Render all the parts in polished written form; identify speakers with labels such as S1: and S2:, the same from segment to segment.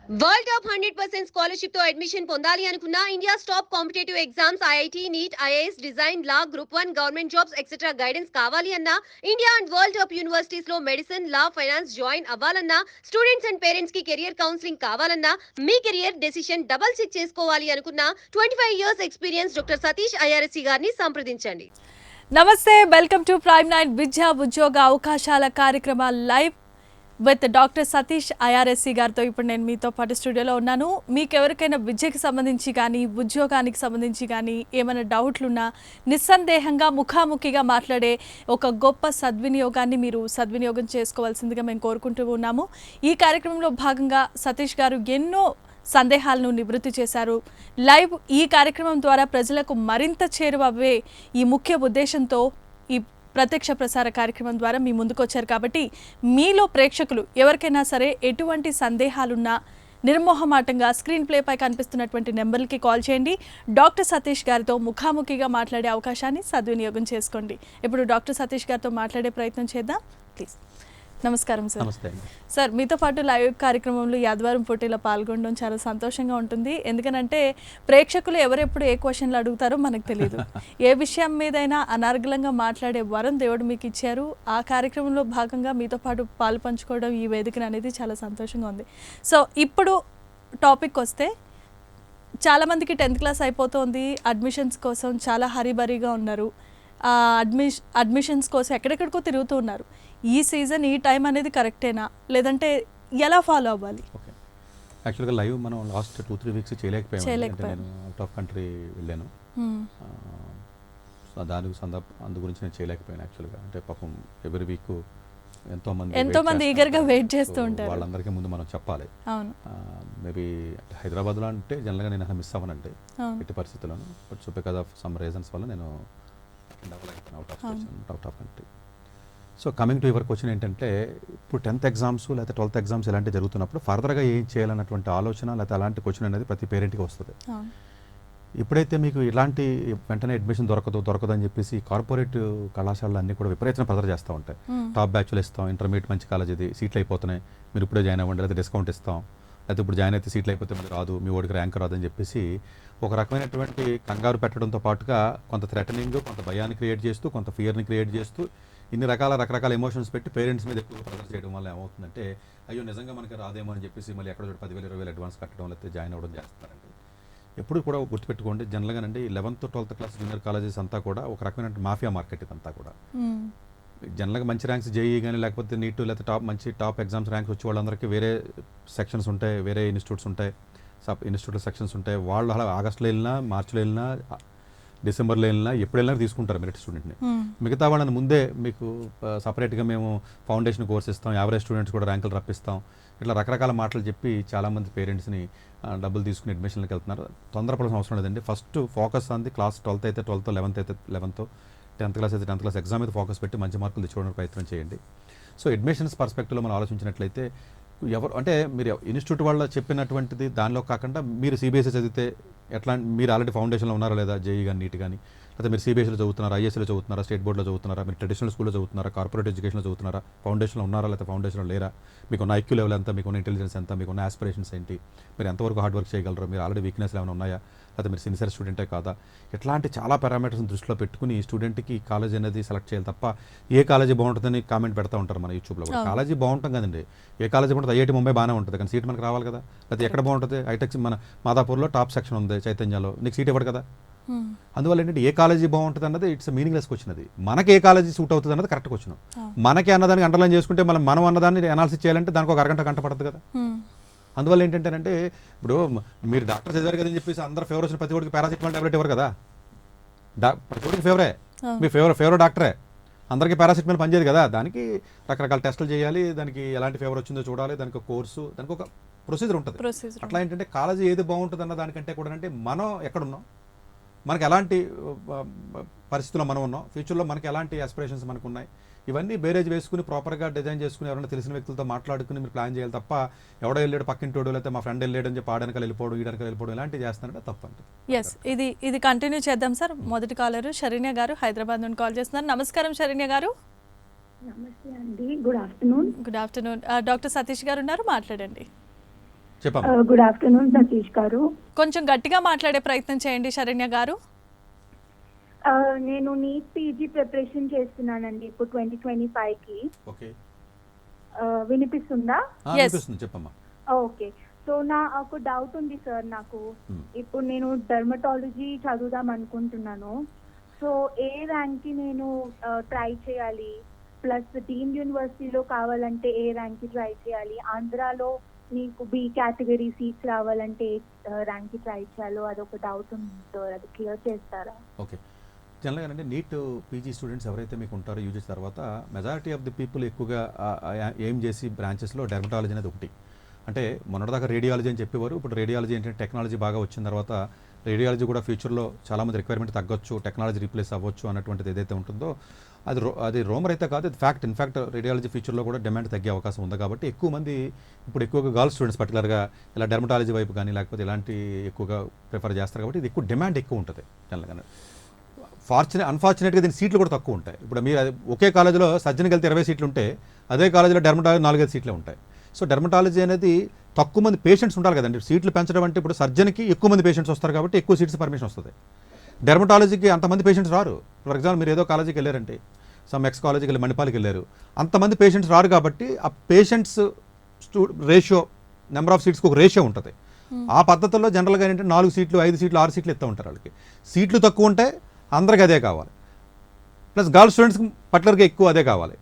S1: World top 100% scholarship తో admission పొందాలి అనుకున్న India top competitive exams IIT NEET IAS design law group 1 government jobs etcetera guidance కావాలి అన్న India and world top universities లో medicine law finance join అవ్వాలన్నా students and parents కి career counselling కావాలన్నా మీ కెరియర్ డెసిషన్ డబుల్ చెక్ చేసుకోవాలి అనుకున్న 25 years experience doctor Satish IRSC గారిని సంప్రదించండి.
S2: నమస్తే, వెల్కమ్ టు ప్రైమ్ 9 విద్యా ఉద్యోగ అవకాశాల కార్యక్రమ live with doctor Satish IRSC గారితో ఇప్పుడు నేను మీతో పాటు స్టూడియోలో ఉన్నాను. మీకు ఎవరికైనా విద్యకి సంబంధించి కానీ ఉద్యోగానికి సంబంధించి కానీ ఏమైనా డౌట్లు ఉన్నా నిస్సందేహంగా ముఖాముఖిగా మాట్లాడే ఒక గొప్ప సద్వినియోగాన్ని మీరు సద్వినియోగం చేసుకోవాల్సిందిగా మేము కోరుకుంటూ ఉన్నాము. ఈ కార్యక్రమంలో భాగంగా సతీష్ గారు ఎన్నో సందేహాలను నివృత్తి చేశారు. లైవ్ ఈ కార్యక్రమం ద్వారా ప్రజలకు మరింత చేరువవ్వే ఈ ముఖ్య ఉద్దేశంతో ఈ ప్రత్యక్ష ప్రసార కార్యక్రమం ద్వారా మీ ముందుకు వచ్చారు. కాబట్టి మీలో ప్రేక్షకులు ఎవరికైనా సరే ఎటువంటి సందేహాలున్నా నిర్మోహమాటంగా స్క్రీన్ ప్లేపై కనిపిస్తున్నటువంటి నెంబర్లకి కాల్ చేయండి. డాక్టర్ సతీష్ గారితో ముఖాముఖిగా మాట్లాడే అవకాశాన్ని సద్వినియోగం చేసుకోండి. ఇప్పుడు డాక్టర్ సతీష్ గారితో మాట్లాడే ప్రయత్నం చేద్దాం ప్లీజ్. నమస్కారం సార్.
S3: నమస్తే
S2: సార్, మీతో పాటు లైవ్ కార్యక్రమంలో యాదవారం పోటీలో పాల్గొనడం చాలా సంతోషంగా ఉంటుంది. ఎందుకనంటే ప్రేక్షకులు ఎవరెప్పుడు ఏ క్వశ్చన్లు అడుగుతారో మనకు తెలియదు. ఏ విషయం మీదైనా అనర్గళంగా మాట్లాడే వరం దేవుడు మీకు ఇచ్చారు. ఆ కార్యక్రమంలో భాగంగా మీతో పాటు పాలు పంచుకోవడం ఈ వేదికను అనేది చాలా సంతోషంగా ఉంది. సో ఇప్పుడు టాపిక్ వస్తే, చాలామందికి 10th క్లాస్ అయిపోతుంది, అడ్మిషన్స్ కోసం చాలా హరీబరీగా ఉన్నారు. అడ్మిషన్స్ కోసం ఎక్కడెక్కడికో తిరుగుతూ ఉన్నారు. ఈ సీజన్ ఈ టైం అనేది కరెక్టేనా, లేదంటే ఎలా ఫాలో అవ్వాలి?
S3: ఓకే, యాక్చువల్గా లైవ్ మనం లాస్ట్ 2-3 వీక్స్ చేయలేకపోయాము. నేను అవుట్ ఆఫ్ కంట్రీ వెళ్ళాను. అందు గురించి నేను చేయలేకపోయాను యాక్చువల్గా. అంటే పాపం ఎవ్రీ వీక్ ఎంతో మంది ఈగర్గా వెయిట్ చేస్తూ ఉంటారు. వాళ్ళందరికీ ముందు మనం చెప్పాలి. మేబీ హైదరాబాద్లో అంటే జనరల్గా నేను మిస్ అవ్వనంటే ఎట్టి పరిస్థితుల్లోనూ, but so because of some reasons వల్ల నేను out of country. So coming to your question ఏంటంటే, ఇప్పుడు 10th ఎగ్జామ్స్ లేదా 12th ఎగ్జామ్స్ ఇలాంటివి జరుగుతున్నప్పుడు ఫర్దర్గా ఏం చేయాలన్నటువంటి ఆలోచన లేకపోతే అలాంటి క్వశ్చన్ అనేది ప్రతి పేరెంట్కి వస్తుంది. ఎప్పుడైతే మీకు ఇలాంటి వెంటనే అడ్మిషన్ దొరకదు అని చెప్పేసి కార్పొరేట్ కళాశాలలు అన్నీ కూడా విపరీతంగా ప్రెజర్ చేస్తూ ఉంటాయి. టాప్ బ్యాచ్లు ఇస్తాం, ఇంటర్మీడియట్ మంచి కాలేజ్ ఇది, సీట్లు అయిపోతున్నాయి, మీరు ఇప్పుడే జాయిన్ అవ్వండి, లేదా డిస్కౌంట్ ఇస్తాం, లేకపోతే ఇప్పుడు జాయిన్ అయితే సీట్లు అయిపోతే మీరు రాదు, మీ ఓడికి ర్యాంక్ రాదు అని చెప్పేసి ఒక రకమైనటువంటి కంగారు పెట్టడంతో పాటుగా కొంత థ్రెటనింగ్, కొంత భయాన్ని క్రియేట్ చేస్తూ, కొంత ఫియర్ని క్రియేట్ చేస్తూ, ఇన్ని రకరకాల ఎమోషన్స్ పెట్టి పేరెంట్స్ మీద ఎక్కువ ప్రెజర్ చేయడం వల్ల ఏమవుతుందంటే, అయ్యో నిజంగా మనకి రాదేమో అని చెప్పేసి మళ్ళీ ఎక్కడ 10,000-20,000 అడ్వాన్స్ కట్టడం, లేకపోతే జాయిన్ అవ్వడం చేస్తారండి. ఎప్పుడు కూడా గుర్తుపెట్టుకోండి, జనరల్గానండి 11th 12th class junior colleges అంతా కూడా ఒక రకమైన మాఫియా మార్కెట్ ఇదంతా కూడా. జనరల్గా మంచి ర్యాంక్స్ జేఈ కానీ లేకపోతే నీట్ లేకపోతే మంచి టాప్ ఎగ్జామ్స్ ర్యాంక్స్ వచ్చే వాళ్ళందరికీ వేరే సెక్షన్స్ ఉంటాయి, వేరే ఇన్స్టిట్యూట్స్ ఉంటాయి, సబ్ ఇన్స్టిట్యూట్ సెక్షన్స్ ఉంటాయి. వాళ్ళు అలా ఆగస్టులో వెళ్ళినా, మార్చిలో వెళ్ళినా, డిసెంబర్లో వెళ్ళినా, ఎప్పుడు వెళ్ళినా తీసుకుంటారు మెరిట్ స్టూడెంట్ని. మిగతా వాళ్ళని ముందే మీకు సపరేట్గా మేము ఫౌండేషన్ కోర్స్ ఇస్తాం, యావరేజ్ స్టూడెంట్స్ కూడా ర్యాంకులు రప్పిస్తాం, ఇట్లా రకరకాల మాటలు చెప్పి చాలామంది పేరెంట్స్ని డబ్బులు తీసుకుని అడ్మిషన్లకు వెళ్తున్నారు. తొందరపడాల్సిన అవసరం లేదండి. ఫస్ట్ ఫోకస్ అంది క్లాస్ 12th అయితే 12th, 11th అయితే 11th, 10th క్లాస్ అయితే 10th క్లాస్ ఎగ్జామ్ అయితే ఫోకస్ పెట్టి మంచి మార్కులు తెచ్చుకోవడానికి ప్రయత్నం చేయండి. సో అడ్మిషన్స్ పర్స్పెక్టివ్లో మనం ఆలోచించినట్లయితే, ఎవరు అంటే మీరు ఇన్స్టిట్యూట్ వాళ్ళు చెప్పినటువంటిది దానిలో కాకుండా మీరు సిబిఎస్ఈ చదివితే ఎట్లా, మీరు ఆల్రెడీ ఫౌండేషన్లో ఉన్నారా లేదా, జేఈ కానీ నీట్ కానీ, లేకపోతే మీరు సిబిఎస్ఈలో చదువుతున్నారా, ఐఎస్సీలో చదువుతున్నారా, స్టేట్ బోర్డులో చదువుతున్నారా, మీరు ట్రెడిషనల్ స్కూల్లో చదువుతున్నారా, కార్పొరేట్ ఎడ్యుకేషన్లో చదువుతున్నారా, ఫౌండేషన్లో ఉన్నారా లేకపోతే ఫౌండేషన్లో లేరా, మీకున్న ఐక్యూ లెవెల్ ఎంత, మీకున్న ఇంటెలిజెన్స్ ఎంత, మీకున్న ఆస్పిరేషన్స్ ఏంటి, మీరు ఎంతవరకు హార్డ్ వర్క్ చేయగలరు, మీరు ఆల్రెడీ వీక్నెస్లు ఏమైనా ఉన్నాయా, లేకపోతే మీరు సిన్సియర్ స్టూడెంటే కాదా, ఇట్లాంటి చాలా పారామీటర్స్ని దృష్టిలో పెట్టుకుని ఈ స్టూడెంట్కి కాలేజ్ అనేది సెలెక్ట్ చేయాలి తప్ప ఏ కాలేజీ బాగుంటుందని కామెంట్ పెడతా ఉంటారు మన యూట్యూబ్లో కూడా. కాలేజీ బాగుంటుంది కదండి, ఏ కాలేజీ బాగుంటుంది, ఐఐటి ముంబై బాగానే ఉంటుంది, కానీ సీట్ మనకు రావాలి కదా. లేకపోతే ఎక్కడ బాగుంటుంది, హైటెక్ మన మాదాపూర్లో టాప్ సెక్షన్ ఉంది, చైతన్యలో, నీకు సీట్ ఇవ్వడు కదా. అందువల్ల ఏంటంటే ఏ కాలేజీ బాగుంటుంది అన్నది ఇట్స్ మీనింగ్లెస్ క్వశ్చన్. అది మనకి ఏ కాలేజీ సూట్ అవుతుంది అన్నది కరెక్ట్ క్వశ్చన్. మనకి అన్నదానికి అండర్లైన్ చేసుకుంటే మనం అన్నదాన్ని అనాలిసిస్ చేయాలంటే దానికి ఒక గంట పడుతుంది కదా. అందువల్ల ఏంటంటే, ఇప్పుడు మీరు డాక్టర్ చదివారు కదని చెప్పేసి అందరూ ఫేవర్ వచ్చిన ప్రతి ఒక్కరికి పారాసిటమాల్ టాబ్లెట్ ఇవ్వరు కదా. ప్రతి ఒక్కరికి ఫేవరే, మీ ఫేవర్ డాక్టరే, అందరికీ పారాసిటమాల్ పనిచేయదు కదా. దానికి రకరకాల టెస్టులు చేయాలి, దానికి ఎలాంటి ఫేవర్ వచ్చిందో చూడాలి, దానికి ఒక కోర్సు, దానికి ఒక ప్రొసీజర్ ఉంటుంది. అట్లా ఏంటంటే కాలేజీ ఏది బాగుంటుంది అన్న దానికంటే కూడా అంటే మనం ఎక్కడున్నాం, మనకి ఎలాంటి పరిస్థితుల్లో మనం ఉన్నాం, ఫ్యూచర్లో మనకి ఎలాంటి ఆస్పిరేషన్స్ మనకు ఉన్నాయి, ఇవన్నీ బేరేజ్ వేసుకుని ప్రాపర్గా డిజైన్ చేసుకుని ఎవరైనా తెలిసిన వ్యక్తులతో మాట్లాడుకుని మీరు ప్లాన్ చేయాలి తప్ప ఎవడో వెళ్ళాడు పక్కింటోడు లేకపోతే మా ఫ్రెండ్ వెళ్ళాడు అని చెప్పి ఆడనక వెళ్ళిపోవడం, ఈడనక వెళ్ళిపోవడం ఇలాంటివి చేస్తానంటే తప్పండి.
S2: ఎస్, ఇది కంటిన్యూ చేద్దాం సార్. మొదటి కాలరు శరణ్య గారు హైదరాబాద్ నుండి కాల్ చేస్తున్నారు. నమస్కారం శరణ్య గారు.
S4: నమస్తే అండి, good afternoon.
S2: Good afternoon. Doctor Satish గారు ఉన్నారు, మాట్లాడండి.
S3: చెప్పమ్మా.
S4: గుడ్ ఆఫ్టర్నూన్ సతీష్ గారు.
S2: కొంచెం గట్టిగా మాట్లాడే ప్రయత్నం చేయండి శరణ్య గారు.
S4: నేను నీట్ పీజీ ప్రిపరేషన్ చేస్తున్నానండి ఇప్పుడు 2025కి.
S3: ఓకే,
S4: వినిపిస్తుందా?
S3: వినిపిస్తుంది, చెప్పమ్మా.
S4: ఓకే, సో నాకు డౌట్ ఉంది సార్. నాకు ఇప్పుడు నేను డర్మటాలజీ చదువుదాం అనుకుంటున్నాను. సో ఏ ర్యాంక్కి నేను ట్రై చేయాలి? ప్లస్ డీమ్డ్ యూనివర్సిటీలో కావాలంటే ఏ ర్యాంక్కి ట్రై చేయాలి? ఆంధ్రాలో మీకు బి కేటగిరీ సీట్స్ రావాలంటే ఏ ర్యాంక్కి ట్రై చేయాలో అదొక డౌట్ ఉంది సార్, అది క్లియర్ చేస్తారా?
S3: ఓకే, జనరల్గా అంటే నీట్ పీజీ స్టూడెంట్స్ ఎవరైతే మీకు ఉంటారో యూజ్ చేసిన తర్వాత మెజారిటీ ఆఫ్ ది పీపుల్ ఎక్కువగా ఏం చేసి బ్రాంచెస్లో డెర్మటాలజీ అనేది ఒకటి. అంటే మొన్నటిదాకా రేడియాలజీ అని చెప్పేవారు, ఇప్పుడు రేడియాలజీ ఏంటంటే టెక్నాలజీ బాగా వచ్చిన తర్వాత రేడియాలజీ కూడా ఫ్యూచర్లో చాలామంది రిక్వైర్మెంట్ తగ్గొచ్చు, టెక్నాలజీ రీప్లేస్ అవ్వచ్చు అన్నటువంటిది ఏదైతే ఉంటుందో అది రోమర్ అయితే కాదు, అది ఫ్యాక్ట్. ఇన్ఫ్యాక్ట్ రేడియాలజీ ఫ్యూచర్లో కూడా డిమాండ్ తగ్గే అవకాశం ఉంది. కాబట్టి ఎక్కువ మంది ఇప్పుడు ఎక్కువగా గర్ల్స్ స్టూడెంట్స్ పర్టికులర్గా ఇలా డెర్మటాలజీ వైపు కానీ లేకపోతే ఇలాంటి ఎక్కువగా ప్రిఫర్ చేస్తారు. కాబట్టి ఇది ఎక్కువ డిమాండ్ ఎక్కువ ఉంటుంది జనరల్గా. అన్ఫార్చునేట్గా దీని సీట్లు కూడా తక్కువ ఉంటాయి. ఇప్పుడు మీరు ఒకే కాలేజీలో సర్జన్కి వెళ్తే 20 సీట్లు ఉంటే అదే కాలేజీలో డెర్మటాలజీ 4-5 సీట్లే ఉంటాయి. సో డెర్మటాలజీ అనేది తక్కువ మంది పేషెంట్స్ ఉండాలి కదండి. సీట్లు పెంచడం అంటే ఇప్పుడు సర్జన్కి ఎక్కువ మంది పేషెంట్స్ వస్తారు కాబట్టి ఎక్కువ సీట్స్ పర్మిషన్ వస్తుంది. డెర్మటాలజీకి అంతమంది పేషెంట్స్ రారు. ఫర్ ఎగ్జాంపుల్ మీరు ఏదో కాలేజీకి వెళ్ళారంటే, సమ్ ఎక్స్ కాలేజీకి వెళ్ళి మణిపాల్కి వెళ్ళారు, అంతమంది పేషెంట్స్ రారు కాబట్టి ఆ పేషెంట్స్ రేషియో నెంబర్ ఆఫ్ సీట్స్కి ఒక రేషియో ఉంటుంది. ఆ పద్ధతుల్లో జనరల్గా ఏంటంటే 4 సీట్లు 5 సీట్లు 6 సీట్లు ఇస్తూ ఉంటారు. వాళ్ళకి సీట్లు తక్కువ ఉంటే అందరికీ అదే కావాలి. ప్లస్ గర్ల్స్ స్టూడెంట్స్కి పర్టికులర్గా ఎక్కువ అదే కావాలి.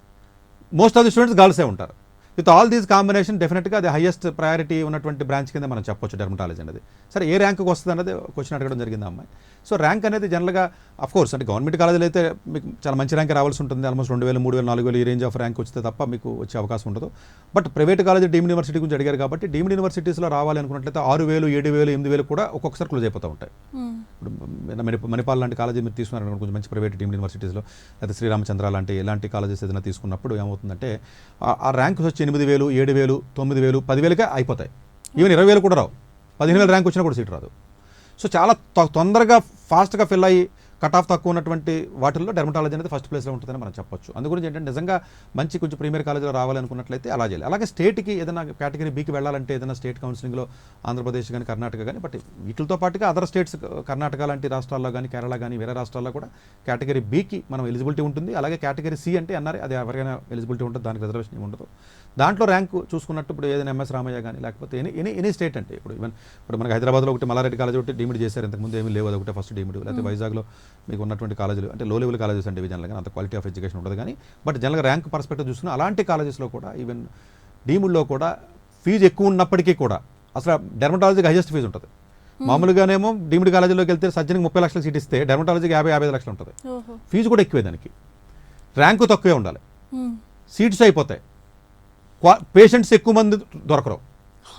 S3: మోస్ట్ ఆఫ్ ది స్టూడెంట్స్ గర్ల్సే ఉంటారు. విత్ ఆల్ దీస్ కాంబినేషన్ డెఫినెట్గా అది హైయెస్ట్ ప్రయారిటీ ఉన్నటువంటి బ్రాంచ్ కింద మనం చెప్పొచ్చు డెర్మటాలజీ అనేది. సరే, ఏ ర్యాంక్కి వస్తుంది అన్నది క్వశ్చన్ అడగడం జరిగింది అమ్మాయి. సో ర్యాంక్ అనేది జనరల్గా అఫ్కోర్స్ అంటే గవర్నమెంట్ కాలేజీలో అయితే మీకు చాలా మంచి ర్యాంక్ రావాల్సి ఉంటుంది. ఆల్మోస్ట్ 2000, 3000, 4000 ఈ రేంజ్ ఆఫ్ ర్యాంక్ వస్తే తప్ప మీకు వచ్చే అవకాశం ఉండదు. But private college deemed university గురించి అడిగారు కాబట్టి డీమ్డ్ యూనివర్సిటీస్లో రావాలి అనుకున్నట్లయితే 6000, 7000, 8000 కూడా ఒక్కొక్కసారి క్లోజ్ అయిపోతూ ఉంటాయి. ఇప్పుడు మణిపాల్ లాంటి కాలేజీ మీరు తీసుకున్నారనుకోండి, కొంచెం మంచి ప్రైవేట్ డీమ్డ్ యూనివర్సిటీస్లో, అయితే శ్రీరామచంద్ర లాంటి ఇలాంటి కాలేజెస్ ఏదైనా తీసుకున్నప్పుడు ఏమవుతుందంటే ఆ ర్యాంక్స్ వచ్చి 8000, 7000, 9000, 10,000కే అయిపోతాయి. ఈవెన్ 20,000 కూడా రావు. 15,000 ర్యాంక్ వచ్చినా కూడా సీట్ రాదు. సో చాలా తొందరగా ఫాస్ట్గా ఫిల్ అయ్యి కట్ ఆఫ్ తక్కువ ఉన్నటువంటి వాటిల్లో డెర్మటాలజీ అనేది ఫస్ట్ ప్లేస్లో ఉంటుందని మనం చెప్పొచ్చు. అందుగురించి ఏంటంటే నిజంగా మంచి కొంచెం ప్రీమియర్ కాలేజీలో రావాలనుకున్నట్లయితే అలా చేయాలి. అలాగే స్టేట్కి ఏదైనా కేటగిరీ బీకి వెళ్ళాలంటే ఏదైనా స్టేట్ కౌన్సిలింగ్లో ఆంధ్రప్రదేశ్ కానీ కర్ణాటక కానీ, బట్ వీటితో పాటుగా అదర్ స్టేట్స్ కర్ణాటక లాంటి రాష్ట్రాల్లో కానీ కేరళ కానీ వేరే రాష్ట్రాల్లో కూడా కేటగిరీ బీకి మనం ఎలిజిబిలిటీ ఉంటుంది. అలాగే కేటగిరీ సి అంటే అన్నారు, అది ఎవరికైనా ఎలిజిబిలిటీ ఉంటుంది, దానికి రిజర్వేషన్ ఉండదు. దాంట్లో ర్యాంకు చూసుకున్నట్టు ఇప్పుడు ఏదైనా ఎంఎస్ రామయ్య కానీ లేకపోతే ఎనీ స్టేట్ అంటే ఇప్పుడు మనకి హైదరాబాద్లో ఒకటి మల్లారెడ్డి కాలేజ్ ఒకటి డీమ్డ్ చేశారు, ఇంతకుముందు ఏమీ లేవు, అది ఒకటే ఫస్ట్ డీమ్డ్. లేకపోతే వైజాగ్లో మీకు ఉన్నటువంటి కాలేజీలు అంటే లో లెవెల్ కాలేజెస్ అంటే జనరల్గా అంత క్వాలిటీ ఆఫ్ ఎడ్యుకేషన్ ఉండదు. కానీ బట్ జనరల్గా ర్యాంక్ పర్స్పెక్టివ్ చూసుకుని అలాంటి కాలేజెస్లో కూడా ఈవెన్ డీమ్డ్లో కూడా ఫీజు ఎక్కువ ఉన్నప్పటికీ కూడా అసలు డెర్మటాలజీకి హైయెస్ట్ ఫీజు ఉంటుంది. మామూలుగానేమో డీమ్డ్ కాలేజీలోకి వెళ్తే సర్జన్కి 30 లక్షల సీట్ ఇస్తే డెర్మటాలజీకి 50-55 లక్షలు ఉంటుంది. ఫీజు కూడా ఎక్కువే, దానికి ర్యాంకు తక్కువే ఉండాలి, సీట్స్ అయిపోతాయి, పేషెంట్స్ ఎక్కువ మంది దొరకరు.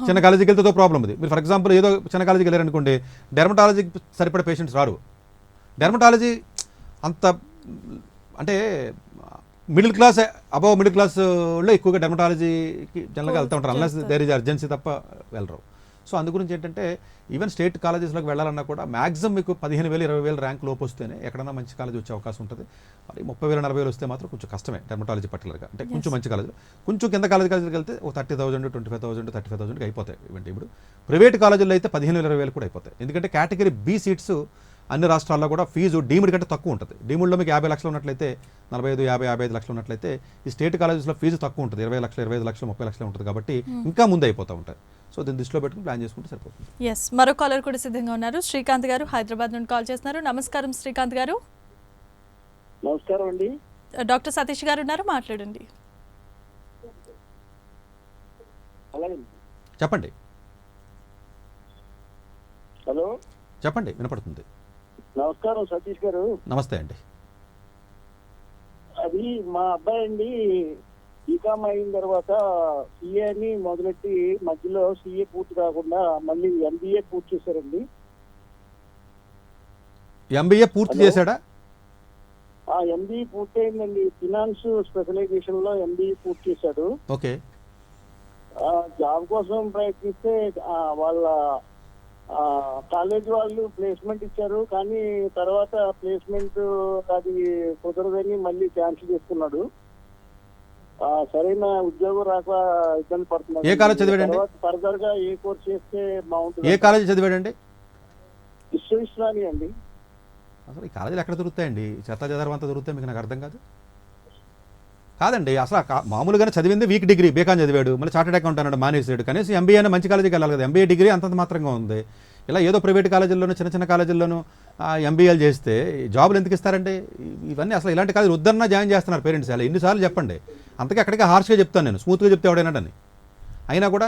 S3: చిన్న కాలేజీకి వెళ్తే ప్రాబ్లం ఉంది. మీరు ఫర్ ఎగ్జాంపుల్ ఏదో చిన్న కాలేజీకి వెళ్ళారనుకోండి, డెర్మటాలజీకి సరిపడే పేషెంట్స్ రారు. డెర్మటాలజీ అంత అంటే మిడిల్ క్లాస్ అబవ్ మిడిల్ క్లాస్లో ఎక్కువగా డెర్మటాలజీకి జనరల్గా వెళ్తూ ఉంటారు, అన్లెస్ దేర్ ఈజ్ అర్జెన్సీ తప్ప వెళ్ళరు. సో అందుగురించి ఏంటంటే ఈవెన్ స్టేట్ కాలేజెస్లోకి వెళ్ళాలన్నా కూడా మ్యాక్సిమం మీకు 15,000, 20,000 ర్యాంక్ లోపు వస్తేనే ఎక్కడైనా మంచి కాలేజ్ వచ్చే అవకాశం ఉంటుంది. మరి 30,000, 40,000 వస్తే మాత్రం కొంచెం కష్టమే డెర్మటాలజీ పర్టికులర్గా. అంటే కొంచెం మంచి కాలేజీలో, కొంచెం కింద కాలేజీకి వెళ్తే ఒక 30,000, 25,000, 35,000కి అయిపోతాయి. ఈవెంట్ ఇప్పుడు ప్రైవేట్ కాలేజీల్లో అయితే 15,000, 20,000 కూడా అయిపోతాయి. ఎందుకంటే కేటగిరీ బి సీట్స్ అన్ని రాష్ట్రాల్లో కూడా ఫీజు డీమ్డ్ కంటే తక్కువ ఉంటుంది. డీమ్డ్లో మీకు 50 లక్షలు ఉన్నట్లయితే 45, 50, 55 లక్షలు ఉన్నట్లయితే ఈ స్టేట్ కాలేజెస్లో ఫీజు తక్కువ ఉంటుంది, 20 లక్షలు, 25 లక్షలు, 30 లక్షలు ఉంటుంది. కాబట్టి ఇంకా ముందు అయిపోతూ ఉంటాయి. సో దీన్ని దృష్టిలో పెట్టుకుని ప్లాన్ చేసుకుంటే సరిపోతుంది.
S2: ఎస్, మరో కాలర్ కూడా సిద్ధంగా ఉన్నారు. శ్రీకాంత్ గారు హైదరాబాద్ నుండి కాల్ చేస్తున్నారు. నమస్కారం శ్రీకాంత్ గారు.
S5: నమస్కారం అండి.
S2: డాక్టర్ సతీష్ గారు ఉన్నారు, మాట్లాడండి.
S3: చెప్పండి.
S5: హలో,
S3: చెప్పండి, వినపడుతుంది.
S5: నమస్కారం సతీష్ గారు.
S3: నమస్తే అండి.
S5: అది మా అబ్బాయి అండి, బీకామ్ అయిన తర్వాత సిఏని మొదలెట్టి మధ్యలో సిఏ పూర్తి కాకుండా మళ్ళీ ఎంబీఏ పూర్తి చేశారండి.
S3: ఎంబీఏ పూర్తి చేశాడా?
S5: ఎంబీఏ పూర్తి అయిందండి. ఫినాన్స్ స్పెషలైజేషన్ లో ఎంబీఏ పూర్తి చేశాడు.
S3: ఓకే.
S5: జాబ్ కోసం ప్రయత్నిస్తే వాళ్ళ కాలేజ్ వాళ్ళు ప్లేస్మెంట్ ఇచ్చారు, కానీ తర్వాత ప్లేస్మెంట్ అది కుదరదని మళ్ళీ క్యాన్సిల్ చేసుకున్నాడు. సరైన ఉద్యోగం రాక ఇబ్బంది పడుతున్నారు.
S3: ఏ కాలేజ్ చదివాడండి?
S5: ఫర్దర్ గా ఏ కోర్స్ చేస్తే బాగుంటుంది?
S3: ఏ కాలేజ్ చదివాడండి?
S5: విశ్వవిశ్రాని అండి.
S3: అసలు ఈ కాలేజీలు ఎక్కడ దొరుకుతాయండి? చెత్త చెదరం అంతా దొరుకుతాయి, మీకు నాకు అర్థం కాదు. కాదండి, అసలు మామూలుగానే చదివింది వీక్ డిగ్రీ, బీకాన్ చదివాడు, మళ్ళీ చార్టెడ్ అకౌంట్ అన్నాడు, మానేసాడు. కనీసం ఎంబీఏ అయినా మంచి కాలేజీకి వెళ్ళాలి కదా. ఎంబీఏ డిగ్రీ అంతంత మాత్రంగా ఉంది. ఇలా ఏదో ప్రైవేట్ కాలేజీల్లోనూ చిన్న చిన్న కాలేజీల్లోనూ ఎంబీఏలు చేస్తే జాబులు ఎందుకు ఇస్తారండి? ఇవన్నీ అసలు ఇలాంటి కాలేజీలు వద్దన్నా జాయిన్ చేస్తున్నారు పేరెంట్స్. అలా ఎన్నిసార్లు చెప్పండి, అంతకే అక్కడికి హార్ష్గా చెప్తాను నేను, స్మూత్గా చెప్తే ఎవడైనాడని. అయినా కూడా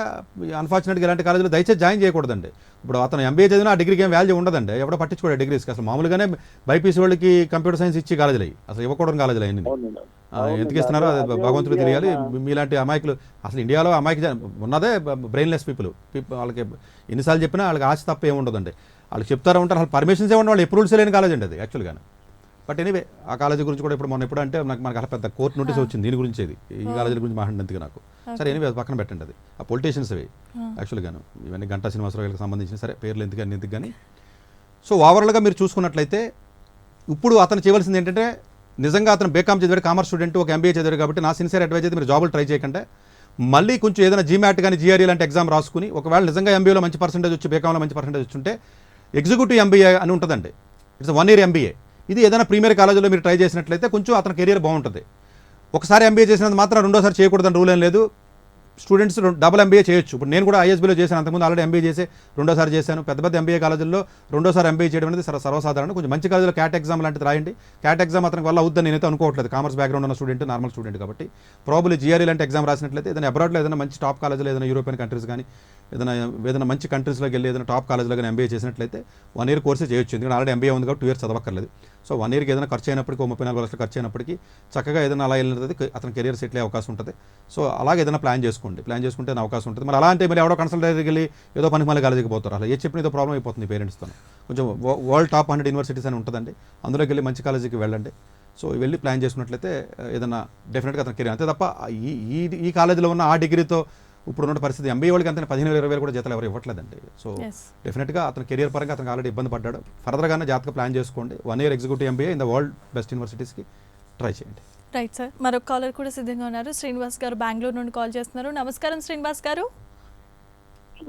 S3: అన్ఫార్చునేట్గా ఇలాంటి కాలేజీలో దయచేసి జాయిన్ చేయకూడదండి. ఇప్పుడు అతను ఎంబీఏ చదివినా ఆ డిగ్రీకి ఏం వాల్యూ ఉండదండి, ఎవడో పట్టించుకోడు డిగ్రీస్కి. అసలు మామూలుగానే బైపీసీ వాళ్ళకి కంప్యూటర్ సైన్స్ ఇచ్చి కాలేజీలు అయ్యి అసలు ఇవ్వకూడదు కాలేజీలు అయ్యి. ఎందుకు ఇస్తున్నారో అది భగవంతుడు తెలియాలి. మీలాంటి అమాయకులు అసలు ఇండియాలో అమాయకు ఉన్నదే బ్రెయిన్లెస్ పీపుల్. వాళ్ళకి ఎన్నిసార్లు చెప్పినా వాళ్ళకి ఆశ తప్ప ఏముండదండి. వాళ్ళు చెప్తారా ఉంటారు, అసలు పర్మిషన్స్ ఏమన్నా వాళ్ళు అప్రూవల్స్ లేని కాలేజ్ అండి అది యాక్చువల్గా. బట్ ఎనీవే ఆ కాలేజీ గురించి కూడా ఇప్పుడు ఎప్పుడు అంటే మనకు అలా పెద్ద కోర్టు నోటీస్ వచ్చింది దీని గురించి, ఈ కాలేజీల గురించి మాట్లాడినందుకు నాకు. సరే ఎనీవే అది పక్కన పెట్టండి, అది ఆ పొలిటీషియన్స్ అవి యాక్చువల్గాను. ఇవన్నీ గంటా శ్రీనివాసరావుకి సంబంధించిన సరే పేర్లు ఎందుకు కానీ. సో ఓవరాల్గా మీరు చూసుకున్నట్లయితే ఇప్పుడు అతను చేయవలసింది ఏంటంటే, నిజంగా అతను బీకామ్ చదివాడు, కామర్స్ స్టూడెంట్, ఒక ఎంబీఏ చదివాడు కాబట్టి నా సిన్సియర్ అడ్వైజ్ అయితే మీరు జాబులు ట్రై చేయకండి. మళ్ళీ కొంచెం ఏదైనా జీమాట్ కానీ జీఆర్ఈ లాంటి ఎగ్జామ్ రాసుకుని, ఒకవేళ నిజంగా ఎంబీఏలో మంచి పర్సెంటేజ్ వచ్చి బీకామ్లో మంచి పర్సెంటేజ్ వచ్చుంటే ఎగ్జిక్యూటివ్ ఎంబీఏ అని ఉంటుందండి. It's 1 year MBA. ఇది ఏదైనా ప్రీమియర్ కాలేజీలో మీరు ట్రై చేసినట్లయితే కొంచెం అతని కెరియర్ బాగుంటుంది. ఒకసారి ఎంబీఏ చేసినందుకు మాత్రం రెండోసారి చేయకూడదని రూల్ ఏం లేదు. స్టూడెంట్స్ డబుల్ ఎంబీఏ చేయొచ్చు. ఇప్పుడు నేను కూడా ఐఎస్బీలో చేశాను, అంతకుముందు ఆల్రెడీ ఎంబీఏ చేసి రెండోసారి చేశాను. పెద్ద పెద్ద ఎంబీఏ కాలేజీల్లో రెండోసారి ఎంబీఏ చేయడం అనేది సర్వసాధారణం. కొంచెం మంచి కాలేజీలో క్యాట్ ఎగ్జామ్ లాంటిది రాయండి. క్యాట్ ఎగ్జామ్ అతనికి వల్ల అవుద్దని నేనైతే అనుకోవట్లేదు, కామర్స్ బ్యాక్గ్రౌండ్ ఉన్న స్టూడెంట్, నార్మల్ స్టూడెంట్ కాబట్టి. ప్రాబబ్లీ జీఆర్ఈ లాంటి ఎగ్జామ్ రాసినట్లయితే ఏదైనా అబ్రాడ్లో ఏదైనా మంచి టాప్ కాలేజీలో, ఏదైనా యూరోపియన్ కంట్రీస్ కానీ ఏదైనా మంచి కంట్రీస్లోకి వెళ్ళి ఏదైనా టాప్ కాలేజీలో కానీ ఎంబీఏ చేసినట్లయితే 1 year కోర్సే చేయొచ్చు. ఎందుకంటే ఆల్రెడీ ఎంబీఏ ఉంది కాబట్టి 2 years చదవక్కర్లేదు. సో 1 yearకి ఏదైనా ఖర్చు అయినప్పటికీ 34 లక్షలు ఖర్చు అయినప్పటికీ చక్కగా ఏదైనా అలా వెళ్ళినది అతని కెరియర్ సెటిల్ అయ్యే అవకాశం ఉంటుంది. సో అలాగే ఏదైనా ప్లాన్ చేసుకుంటే అవకాశం ఉంటుంది. మరి అలా అంటే మరి ఎవడో కన్సల్టేట్కి వెళ్ళి ఏదో పనికి మళ్ళీ కాలేజీకి పోతారు. అలా ఏ చెప్పిన ఏదో ప్రాబ్లం అయిపోతుంది పేరెంట్స్తో. కొంచెం వరల్డ్ టాప్ 100 యూనివర్సిటీస్ అని ఉంటుందండి, అందులోకి వెళ్ళి మంచి కాలేజీకి వెళ్ళండి. సో వెళ్ళి ప్లాన్ చేసుకున్నట్లయితే ఏదైనా డెఫినెట్గా అతని కెరీర్. అంతే తప్ప ఈ కాలేజీలో ఉన్న ఆ డిగ్రీతో ఇప్పుడున్న పరిస్థితి ఎంబీఏ వాళ్ళకి అంతే 15,000-20,000 కూడా జీతాలు ఎవరు ఇవ్వట్లేదండి. సో డెఫినెట్గా అతని కెరియర్ పరంగా అతనికి ఆల్రెడీ ఇబ్బంది పడ్డాడు. ఫర్దర్గానే జాతక ప్లాన్ చేసుకోండి. 1 year executive MBA in the world best యూనివర్సిటీస్కి ట్రై చేయండి.
S2: రైట్ సార్, మరొక కాలర్ కూడా సిద్ధంగా ఉన్నారు. శ్రీనివాస్ గారు బెంగళూరు నుండి కాల్ చేస్తున్నారు. నమస్కారం శ్రీనివాస్ గారు.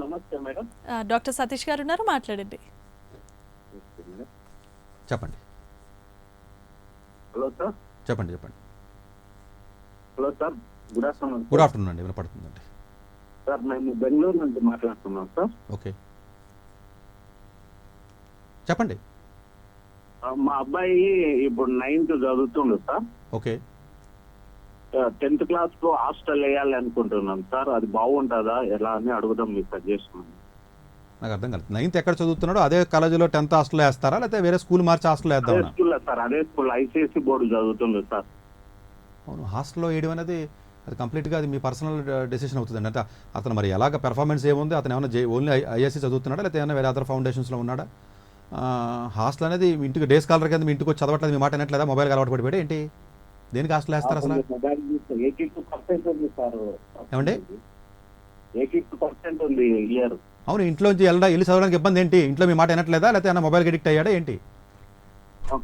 S5: నమస్తే మేడం.
S2: డాక్టర్ సతీష్ గారు ఉన్నారు, మాట్లాడండి.
S3: చెప్పండి.
S5: Hello sir.
S3: చెప్పండి.
S5: హలో సార్,
S3: గుడ్ ఆఫ్టర్నూన్ అండి, వినపడుతుందండి
S5: సార్. మేము బెంగళూరు నుంచి మాట్లాడుతున్నాం సార్.
S3: ఓకే చెప్పండి.
S5: మా అబ్బాయి ఇప్పుడు 9th చదువుతుండు సార్.
S3: ఓకే
S5: 10th class లో హాస్టల్ వేయాలి అనుకుంటున్నాం సార్. అది బాగుంటుందా ఎలా అని అడుగుదాం, మీకు సజెషన్.
S3: నాకు అర్థం కాలేదు. 9th ఎక్కడ చదువుతున్నాడో అదే కాలేజీలో 10th హాస్టల్ వేస్తారా, లేకపోతే వేరే స్కూల్ మార్చి హాస్టల్ వేద్దాం?
S5: అదే స్కూల్ ఐసీఎస్సీ బోర్డు చదువుతుంది సార్.
S3: అవును, హాస్టల్లో వేయడం అనేది అది కంప్లీట్గా అది మీ పర్సనల్ డెసిషన్ అవుతుందండి. అంటే అతను మరి ఎలాగ పెర్ఫార్మెన్స్ ఏముంది, అతను ఏమైనా ఓన్లీ ఐఎస్సీ చదువుతున్నాడా, లేకపోతే ఏమైనా వేరే అదర్ ఫౌండేషన్స్లో ఉన్నాడా? హాస్టల్ అనేది మీ ఇంటికి డే స్కాలర్ కింద మీ ఇంటికి వచ్చి చదవట్లేదు, మీ మాట వినట్లేదా, మొబైల్ అలవాటు పడిపోయాడు ఏంటి? దేనికి హాస్టల్ వేస్తారు అసలు?
S5: 82% ఉంది సార్.
S3: ఏమండి?
S5: 82% ఉంది ఇయర్.
S3: అవును, ఇంట్లోంచి వెళ్ళి చదవడానికి ఇబ్బంది ఏంటి? ఇంట్లో మీ మాట వినట్లేదా, లేకపోతే ఏమైనా మొబైల్కి అడిక్ట్ అయ్యాడా ఏంటి?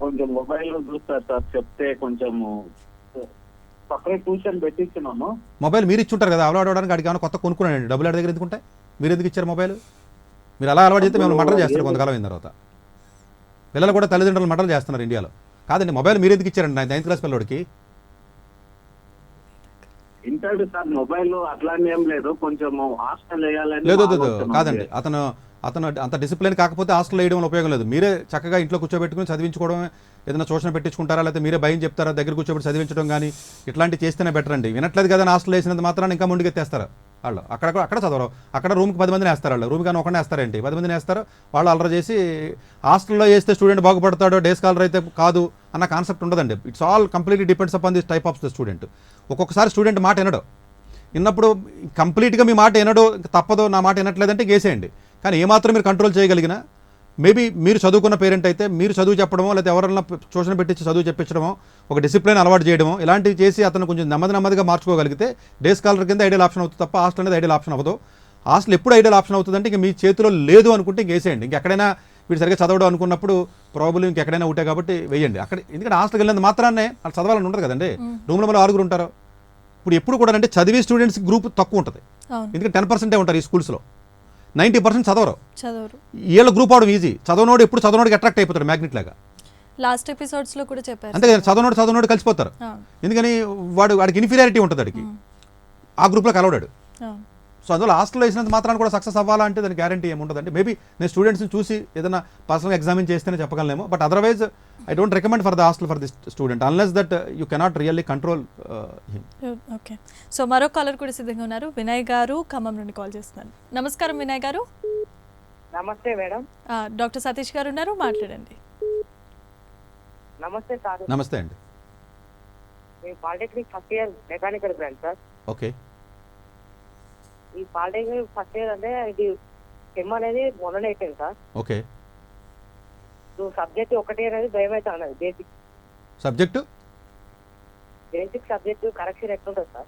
S5: కొంచెం మొబైల్ చూస్తారు సార్, చెప్తే కొంచెం సపరేట్ ట్యూషన్ పెట్టించినాము.
S3: మొబైల్ మీరు ఇచ్చుంటారు కదా, అలవాటు అవడానికి అడిగి ఏమైనా కొత్త కొనుక్కున్నాండి, డబ్బులు అడి దగ్గర ఎందుకుంటాయి? మీరు ఎందుకు ఇచ్చారు మొబైల్? మీరు అలా అలవాటు చేస్తే మేము మటన్ చేస్తారు కొంతకాలం అయిన తర్వాత. పిల్లలు కూడా తల్లిదండ్రులు మటన్ చేస్తున్నారు ఇండియాలో. కాదండి, మొబైల్ మీరు ఎందుకు ఇచ్చారండి 9th class పిల్లడికి?
S5: ఇంటర్వ్యూ సార్ మొబైల్ అట్లానే ఏం లేదు, కొంచెం హాస్టల్ వేయాలని.
S3: లేదు కాదండి, అతను అంత డిసిప్లిన్ కాకపోతే హాస్టల్ వేయడం వల్ల ఉపయోగం లేదు. మీరే చక్కగా ఇంట్లో కూర్చోబెట్టుకుని చదివించుకోవడం, ఏదైనా ట్యూషన్ పెట్టించుకుంటారా, లేకపోతే మీరే భయం చెప్తారా, దగ్గర కూర్చోబెట్టి చదివించడం కానీ ఇట్లాంటివి చేస్తేనే బెటర్ అండి. వినట్లేదు కదా హాస్టల్ వేసినంత మాత్రాన్ని ఇంకా ముందుకెత్తేస్తారు వాళ్ళు. అక్కడ చదవరు, అక్కడ రూమ్కి 10 మందిని వేస్తారు వాళ్ళు. రూమ్కి కానీ ఒకనే వేస్తారేంటి, 10 మందిని వేస్తారు వాళ్ళు. అల్లరి చేసి హాస్టల్లో వేస్తే స్టూడెంట్ బాగుపడతాడో, డే స్కాలర్ అయితే కాదు అన్న కాన్సెప్ట్ ఉండదండి. It's all completely depends upon this type of the student. ఒక్కొక్కసారి స్టూడెంట్ మాట వినడు, విన్నప్పుడు కంప్లీట్గా మీ మాట వినడు, తప్పదో నా మాట వినట్లేదంటే వేసేయండి. కానీ ఏమాత్రం మీరు కంట్రోల్ చేయగలిగినా, మేబీ మీరు చదువుకున్న పేరెంట్ అయితే మీరు చదువు చెప్పడమో, లేకపోతే ఎవరైనా ట్యూషన్ పెట్టించి చదువు చెప్పించడమో, ఒక డిసిప్లిన్ అలవాటు చేయడమో, ఇలాంటివి చేసి అతను కొంచెం నెమ్మదిగా మార్చుకోగలిగితే డే స్కాలర్ కింద ఐడియల్ ఆప్షన్ అవుతుంది తప్ప హాస్టల్ అనేది ఐడియల్ ఆప్షన్ అవ్వదు. హాస్టల్ ఎప్పుడు ఐడియల్ ఆప్షన్ అవుతుందంటే ఇంక మీ చేతిలో లేదు అనుకుంటే ఇంకేసేయండి. ఇంకెక్కడైనా వీడు సరిగ్గా చదవడం అనుకున్నప్పుడు ప్రాబ్లం ఇంకెక్కడైనా ఉంటే కాబట్టి వేయండి అక్కడ. ఎందుకంటే హాస్టల్కి వెళ్ళినంత మాత్రాన్నే వాళ్ళు చదవాలని ఉండదు కదండి. రూమ్లో మళ్ళీ 6 ఉంటారు, ఇప్పుడు ఎప్పుడు కూడా అంటే చదివే స్టూడెంట్స్ గ్రూప్ తక్కువ ఉంటుంది,
S2: అవును
S3: ఎందుకంటే 10% ఉంటారు ఈ స్కూల్స్లో, 90% చదవరు.
S2: చదవరు.
S3: వీళ్ళ గ్రూప్ అవడం ఈజీ, చదవనోడు ఎప్పుడు చదవనోడికి అట్రాక్ట్ అయిపోతాడు మ్యాగ్నెట్ లాగా.
S2: లాస్ట్ ఎపిసోడ్స్ లో కూడా చెప్పారు.
S3: అంతే కదా, చదవనోడు కలిసిపోతారు. ఎందుకని వాడికి ఇన్ఫీరియారిటీ ఉంటుంది, వాడికి ఆ గ్రూప్లో కలవడాడు. సో అందులో హాస్టల్లో వేసినంత మాత్రాన్ని కూడా సక్సెస్ అవ్వాలా అంటే దానికి గ్యారంటీ ఏముంటుందండి. మేబీ నేను స్టూడెంట్స్ని చూసి ఏదైనా పర్సనల్గా ఎగ్జామిన్ చేస్తేనే చెప్పగలనేమో, but otherwise I don't recommend for the hostel for this student unless that you cannot really control him.
S2: Okay, so మరో కాలర్ కూడా సిద్ధంగా ఉన్నారు. వినయ్ గారు ఖమ్మం నుండి కాల్ చేస్తున్నారు. నమస్కారం వినయ్ గారు.
S6: నమస్తే మేడం.
S2: డాక్టర్ సతీష్ గారు ఉన్నారు, మాట్లాడండి.
S6: నమస్తే సార్.
S3: నమస్తే అండి.
S6: మేము polytechnic first year mechanical branch sir.
S3: Okay.
S6: ఈ పాలిటెక్నిక్ ఫస్ట్ ఇయర్ అంటే ఇది సెమ్ అనేది మొన్ననే అయిపోయింది సార్.
S3: ఓకే.
S6: సబ్జెక్ట్ ఒకటి అనేది భయం అయితే అన్నది.
S3: సబ్జెక్టు
S6: బేసిక్ సబ్జెక్ట్ కరెక్షన్ ఎట్లుంటుంది సార్?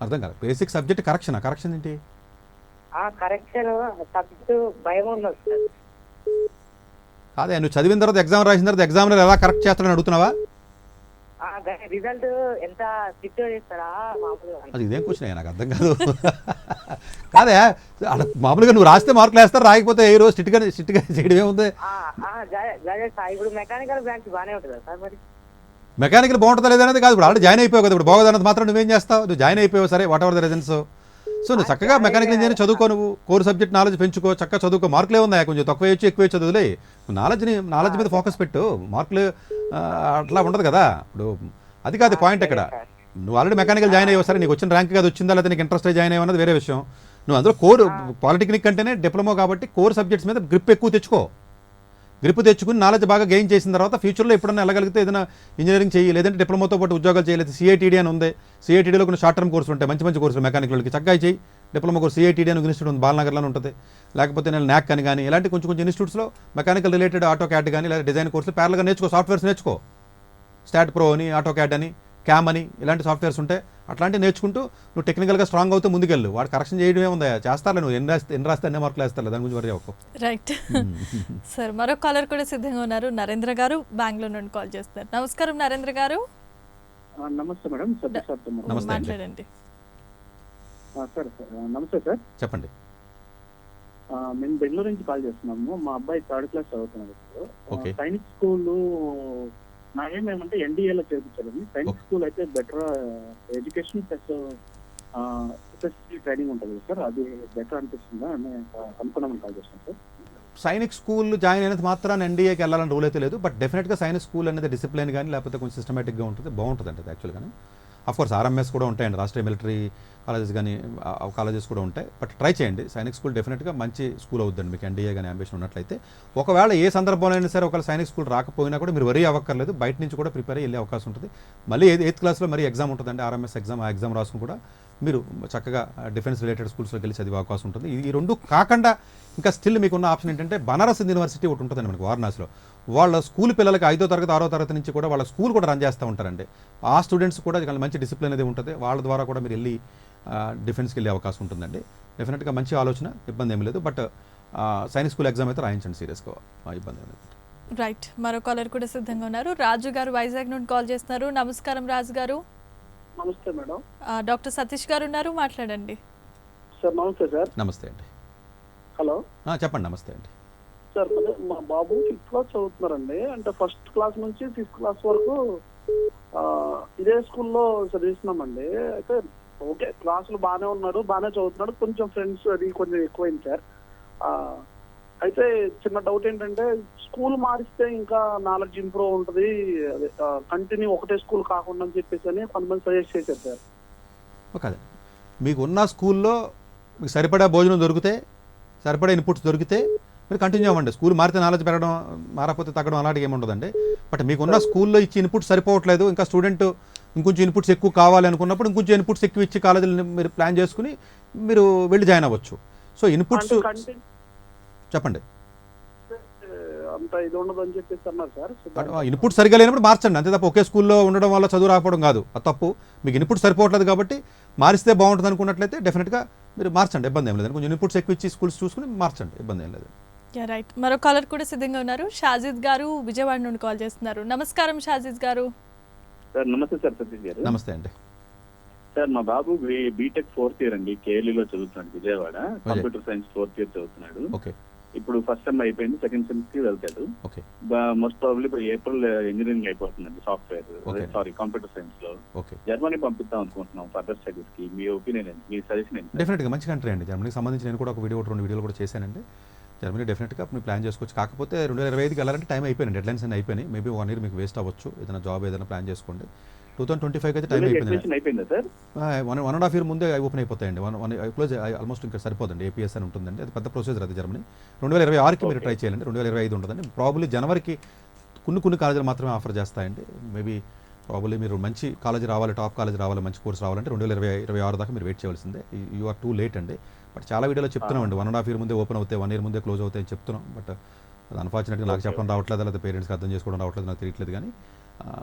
S3: అర్థం కాదు. బేసిక్ సబ్జెక్ట్ కరెక్షన్ ఏంటి?
S6: కరెక్షన్ సబ్జెక్ట్ భయం ఉన్నది సార్.
S3: అదే నువ్వు చదివిన తర్వాత ఎగ్జామ్ రాసిన తర్వాత ఎగ్జామ్లో ఎలా కరెక్ట్ చేస్తాడని అడుగుతున్నావా?
S6: రిజల్ట్ ఎంత స్ట్రిక్ట్ చేస్తారా మామూలుగా?
S3: అది ఇదేం క్వశ్చన్ అయ్యా, నాకు అర్థం కాదు. కాదే అలా మామూలుగా నువ్వు రాస్తే మార్కులు వేస్తారు, రాకపోతే ఏ రోజు స్ట్రిక్ట్గా చేయడం ఏముంది?
S6: ఇప్పుడు మెకానికల్ బ్రాంచ్ బాగానే ఉంటుంది సార్. మరి
S3: మెకానికల్ బాగుంటుందా లేదనేది కాదు, ఇప్పుడు ఆల్రెడీ జాయిన్ అయిపోయావు కదా, ఇప్పుడు బాగోదన్నది మాత్రం నువ్వేం చేస్తావు? నువ్వు జాయిన్ అయిపోయావు సరే, what ever the reasons. So నువ్వు చక్కగా మెకానికల్ ఇంజనీరింగ్ చదువుకో, నువ్వు కోర్ సబ్జెక్ట్ నాలెడ్జ్ పెంచుకో, చక్కగా చదువుకో. మార్కులే ఉందా కొంచెం తక్కువ వేయచ్చు ఎక్కువ చదువులే, నాలెడ్జ్ మీద ఫోకస్ పెట్టు. మార్కులు అట్లా ఉండదు కదా. ఇప్పుడు అది కాదు పాయింట్ ఇక్కడ. నువ్వు ఆల్రెడీ మెకానికల్ జాయిన్ అయ్యావు సరే, నీకు వచ్చిన ర్యాంక్ అది వచ్చిందా లేదా నీకు ఇంట్రెస్ట్ జాయిన్ అయ్యన్నది వేరే విషయం. నువ్వు అందులో కోర్ పాలిటెక్నిక్ అంటేనే డిప్లొమా కాబట్టి కోర్ సబ్జెక్ట్స్ మీద గ్రిప్ ఎక్కువ తెచ్చుకో. గ్రిప్ తెచ్చుకుని నాలెడ్జ్ బాగా గెయిన్ చేసిన తర్వాత ఫ్యూచర్లో ఎప్పుడన్నా వెళ్ళగలిగితే ఏదైనా ఇంజనీరింగ్ చేయి, లేదంటే డిప్లొమాతో పాటు ఉద్యోగాలు చేయలేదు. సిఐటీడీ అని ఉంది, సిఐటీడీలో కొన్ని షార్ట్ టర్మ్ కోర్సులు ఉంటాయి, మంచి కోర్సులు మెకానికల్కి చక్కగా చేయి. డిప్లొమా కోర్స్ సిఐటీడీ అని ఇన్స్టిట్యూట్ ఉంది, బాలనగర్లో ఉంటుంది. లేకపోతే నేను న్యాక్ అని కానీ ఇలాంటి కొంచెం ఇన్స్టిట్యూట్స్లో మెకానికల్ రిలేటెడ్ ఆటో క్యాడ్ కానీ లేదా డిజైన్ కోర్సులు ప్యారల్గా నేర్చుకో. సాఫ్ట్వేర్స్ నేర్చుకో, స్టాట్ ప్రో అని, ఆటో క్యాడ్ అని, క్యామ్ అని ఇలాంటి సాఫ్ట్వేర్స్ ఉంటాయి. అట్లాంటివి నేర్చుకుంటూ నువ్వు టెక్నికల్గా స్ట్రాంగ్ అవుతూ ముందుకెళ్ళు. వాడు కరెక్షన్ చేయడమే ఉందా, చేస్తారులే. నువ్వు ఎన్ని రాస్తే అన్ని మార్కులు వేస్తారులే, దాని గురించి వరీ అవ్వకు.
S2: Right sir. మరో కాలర్ కూడా సిద్ధంగా ఉన్నారు. నరేంద్ర గారు బెంగళూరు నుండి కాల్ చేస్తారు. నమస్కారం నరేంద్ర గారు.
S5: నమస్తే మేడం.
S3: నమస్తే.
S2: మాట్లాడండి.
S5: సార్ నమస్తే సార్.
S3: చెప్పండి.
S5: మేము బెంగళూరు నుంచి కాల్ చేస్తున్నాము. మా అబ్బాయి 3rd క్లాస్ చదువుతున్నారు.
S3: ఓకే.
S5: సైనిక్ స్కూల్ నా ఏమేమంటే ఎన్డీఏలో చేర్పించాలండి. సైనిక్ స్కూల్ అయితే బెటర్ ఎడ్యుకేషన్ ప్లస్ ట్రైనింగ్ ఉంటుంది సార్, అది బెటర్ అనిపిస్తుందా అని అనుకున్నామని కాల్ చేస్తున్నాం సార్.
S3: సైనిక్ స్కూల్ జాయిన్ అయినంత మాత్రాన్ని ఎన్డీఏకి వెళ్ళాలని రూల్ అయితే లేదు, బట్ డెఫినెట్గా సైనిక్ స్కూల్ అనేది డిసిప్లిన్ కానీ లేకపోతే కొంచెం సిస్టమేటిక్గా ఉంటుంది, బాగుంటుంది అంటే యాక్చువల్గా. అఫ్కోర్స్ ఆర్ఎంఎస్ కూడా ఉంటాయండి, రాష్ట్రీయ మిలిటరీ కాలేజెస్ కానీ కాలేజెస్ కూడా ఉంటాయి, బట్ ట్రై చేయండి. సైనిక్ స్కూల్ డెఫినెట్గా మంచి స్కూల్ అవుతుందండి మీకు ఎన్డీఏ కానీ అంబిషన్ ఉన్నట్లయితే. ఒకవేళ ఏ సందర్భంలో అయినా సరే ఒకవేళ సైనిక్ స్కూల్ రాకపోయినా కూడా మీరు వరీ అవ్వక్కర్లేదు, బయట నుంచి కూడా ప్రిపేర్ అయ్యి వెళ్ళే అవకాశం ఉంటుంది. మళ్ళీ 8th క్లాస్లో మరి ఎగ్జామ్ ఉంటుందండి, ఆర్ఎంఎస్ ఎగ్జామ్. ఆ ఎగ్జామ్ రాసుకుని కూడా మీరు చక్కగా డిఫెన్స్ రిలేటెడ్ స్కూల్స్లోకి వెళ్ళి చదివే అవకాశం ఉంటుంది. ఈ రెండు కాకుండా ఇంకా స్టిల్ మీకున్న ఆప్షన్ ఏంటంటే బనారస్ యూనివర్సిటీ ఒకటి ఉంటుందండి మనకు వారణాసిలో. వాళ్ళ స్కూల్ పిల్లలకి 5వ తరగతి 6వ తరగతి నుంచి కూడా వాళ్ళ స్కూల్ కూడా రన్ చేస్తూ ఉంటారండి. ఆ స్టూడెంట్స్ కూడా మంచి డిసిప్లిన్ అనేది ఉంటుంది, వాళ్ళ ద్వారా కూడా మీరు వెళ్ళి డిఫెన్స్కి వెళ్ళే అవకాశం ఉంటుందండి. డెఫినెట్గా మంచి ఆలోచన, ఇబ్బంది ఏమి లేదు. బట్ సైనిక్ స్కూల్ ఎగ్జామ్ అయితే రాయించండి సీరియస్గా, ఇబ్బంది ఏమి లేదు.
S2: రైట్. మరో కాలర్ కూడా సిద్ధంగా ఉన్నారు. రాజు గారు వైజాగ్ నుండి కాల్ చేస్తున్నారు. నమస్కారం రాజు గారు.
S5: నమస్తే మేడం.
S2: డాక్టర్ సతీష్ గారు ఉన్నారు, మాట్లాడండి.
S5: సార్ నమస్తే సార్.
S3: నమస్తే అండి.
S5: హలో
S3: చెప్పండి. నమస్తే అండి.
S5: సార్ మా బాబు 5th క్లాస్ చదువుతున్నారండి. అంటే 1st క్లాస్ నుంచి 5th క్లాస్ వరకు ఇదే స్కూల్లో చదివిస్తున్నామండి. అయితే ఓకే, క్లాసులు బాగానే ఉన్నాడు, బాగానే చదువుతున్నాడు. కొంచెం ఫ్రెండ్స్ అది కొంచెం ఎక్కువైంది సార్. అయితే చిన్న డౌట్ ఏంటంటే స్కూల్ మారిస్తే ఇంకా నాలెడ్జ్ ఇంప్రూవ్ ఉంటుంది, అదే కంటిన్యూ ఒకటే స్కూల్ కాకుండా అని చెప్పేసి అని కొంతమంది సజెస్ట్ చేశారు సార్.
S3: ఓకే, మీకు ఉన్న స్కూల్లో మీకు సరిపడా భోజనం దొరికితే, సరిపడా ఇన్పుట్స్ దొరికితే మీరు కంటిన్యూ అవ్వండి. స్కూల్ మారితే నాలెడ్జ్ పెరగడం, మారకపోతే తగ్గడం అలాంటివి ఏమి ఉండదండి. బట్ మీకున్న స్కూల్లో ఇచ్చి ఇన్పుట్స్ సరిపోవట్లేదు, ఇంకా స్టూడెంట్ ఇంకొంచెం ఇన్పుట్స్ ఎక్కువ కావాలి అనుకున్నప్పుడు ఇంకొంచెం ఇన్పుట్స్ ఎక్కువ ఇచ్చి కాలేజీలు మీరు ప్లాన్ చేసుకుని మీరు వెళ్ళి జాయిన్ అవ్వచ్చు. సో ఇన్పుట్స్ చెప్పండి.
S5: అంత ఇది ఉండదు అని చెప్పేసి అన్నారు సార్.
S3: ఇన్పుట్ సరిగా లేనప్పుడు మార్చండి, అంతే తప్ప ఒకే స్కూల్లో ఉండడం వల్ల చదువు రాకపోవడం కాదు, అది తప్పు. మీకు ఇన్పుట్ సరిపోవట్లేదు కాబట్టి మారిస్తే బాగుంటుంది అనుకున్నట్లయితే డెఫినెట్గా మీరు మార్చండి, ఇబ్బంది ఏం లేదు. కొంచెం ఇన్పుట్స్ ఎక్కువ ఇచ్చి స్కూల్స్ చూసుకుని మార్చండి, ఇబ్బంది ఏం లేదు.
S2: రైట్. మరో కాలర్ కూడా సిద్ధంగా ఉన్నారు. షాజిద్ గారు విజయవాడ నుండి కాల్ చేస్తున్నారు. నమస్కారం షాజిద్ గారు.
S7: సార్ నమస్తే సార్. సతీష్ గారు
S3: నమస్తే అండి.
S7: సార్ మా బాబు బీటెక్ 4th ఇయర్ అండి, కేఎల్ఈలో చదువుతున్నాడు, Vijayawada. Computer science 4th year చదువుతున్నాడు.
S3: ఓకే
S7: ఇప్పుడు ఫస్ట్ సెమ్ అయిపోయింది, సెకండ్ సెమ్ కి వెళ్తాడు.
S3: ఓకే
S7: మోస్ట్ ప్రాబ్లీ ఇప్పుడు ఏప్రిల్ ఇంజనీరింగ్ అయిపోతుందండి, software
S3: Okay.
S7: Sorry computer science లో.
S3: ఓకే
S7: జర్మనీ పంపిద్దాం అనుకుంటున్నాం ఫర్దర్ స్టడీస్ కి. మీ ఒపీనియన్ ఏంటి, మీ సజెషన్ ఏంటి?
S3: డెఫినెట్గా మంచి కంట్రీ అండి. జర్మనీకి సంబంధించి నేను కూడా ఒక వీడియో 2 వీడియోలు కూడా చేశానండి. జర్మనీ డెఫినెట్గా మీరు ప్లాన్ చేసుకోవచ్చు. కాకపోతే 2025కి వెళ్ళాలంటే టైం అయిపోయింది, డెడ్లైన్స్ అన్ని అయిపోయినాయి. మేబీ 1 year మీకు వేస్ట్ అవ్వచ్చు. ఏదైనా జాబ్ ఏదైనా ప్లాన్ చేసుకోండి. 2025 అయితే టైం అయిపోయింది.
S7: అడ్మిషన్ అయిపోయిందా సార్?
S3: 1.5 year ముందే ఓపెన్ అయిపోతాయండి. క్లోజ్ ఆల్మోస్ట్ ఇంకా సరిపోదండి. ఏపీఎస్ అని ఉంటుందండి, అది పెద్ద ప్రొసీజర్. అది జర్మనీ 2026కి మీరు ట్రై చేయాలండి. 2025 ఉంటుందండి. ప్రాబుల్లీ జనవరికి కొన్ని కాలేజీలు మాత్రమే ఆఫర్ చేస్తాయండి. మేబీ ప్రాబుల్లీ మీరు మంచి కాలేజీ రావాలి, టాప్ కాలేజీ రావాలి, మంచి కోర్స్ రావాలంటే 2026 దాకా మీరు వెయిట్ చేయాల్సిందే. యూ ఆర్ టూ లేట్ అండి. బట్ చాలా వీడియోలో చెప్తున్నామండి 1.5 year ముందే ఓపెన్ అవుతాయి, 1 year ముందే క్లోజ్ అవుతాయి అని చెప్తున్నాం. బట్ అది అన్ఫార్చునేట్గా నాకు చెప్పడం రావట్లేదు, లేదా పేరెంట్స్కి అర్థం చేసుకోవడం రావట్లేదు, నాకు తెలియట్లేదు. కానీ